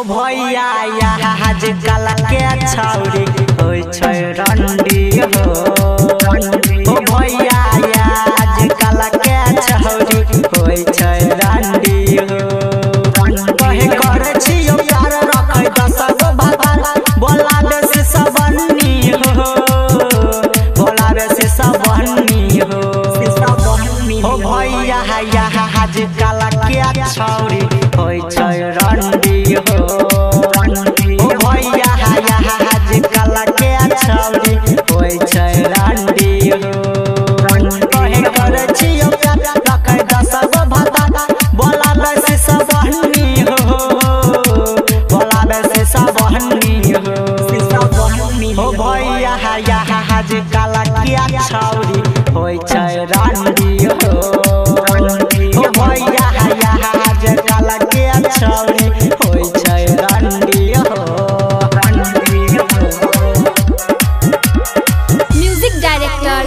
हो भैया आजकल के छौरी होय छै रंडी हो भैया आजकल के छौरी होय छै रंडी कहे करे छियो प्यार रखै दसगो भाता बोलाबे से सबन्नी बोलाबे से सबन्नी हो भैया आजकल के छौरी होय छै रंडी हो भैया आजकल के छौरी होय छै रंडी कहे करे छियो प्यार रखै दसगो भाता बोलाबे से सबन्नी बोलाबे से सबन्नी हो भैया आजकल के छौरी होय छै रंडी हो भैया आजकल के छौरी होय छै रंडी म्यूजिक डायरेक्टर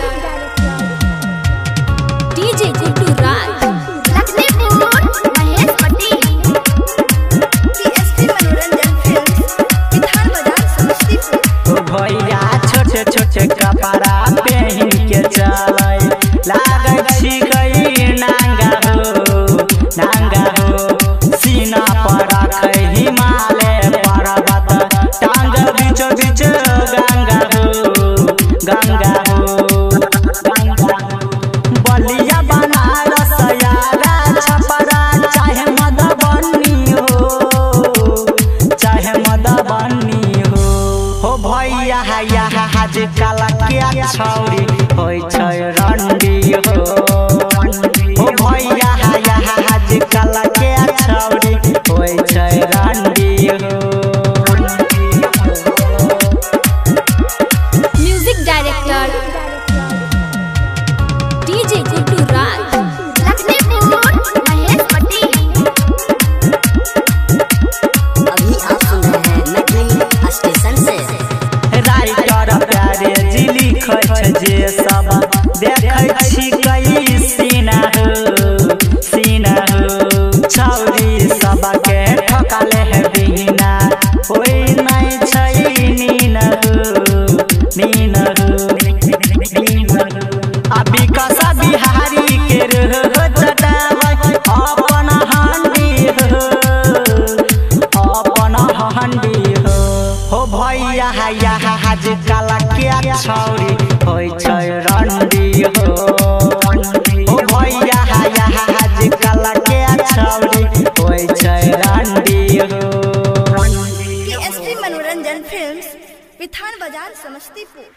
डीजे गुड्डू राज लखनपुर महेश पटेल टीएसपी मनोरंजन फिल्म्स विधान बाजार समस्तीपुर भैया छोटे छोटे कपड़ा पहन के चलै लागै छी गई नांगा हो सीना पर रखै हिमालय पर्वत टांग बीच बीच गंगा हो बलिया बनारस यारा छपरा चाहे मधुबनी हो भैया आजकल के छौरी होय छै रंडी हो भैया आजकल के छौरी होय छै रंडी म्यूजिक डायरेक्टर डीजे गुड्डू राज लखनपुर महेश पटेल अभी आप सुन रहे हैं नकली स्टेशन से राइटर प्यारे जी लिखै छै जे सब देखै छी कई सीना हो छौरी सबके ठकाले है बिना होय नै छै नीन अभी कसा बिहारी के चटाबै अपन हंडी हो भैया आजकल के छौरी होय छै रंडी हो भैया आजकल के छौरी होय छै रंडी टीएसपी मनोरंजन फिल्म्स विधान बाजार समस्तीपुर।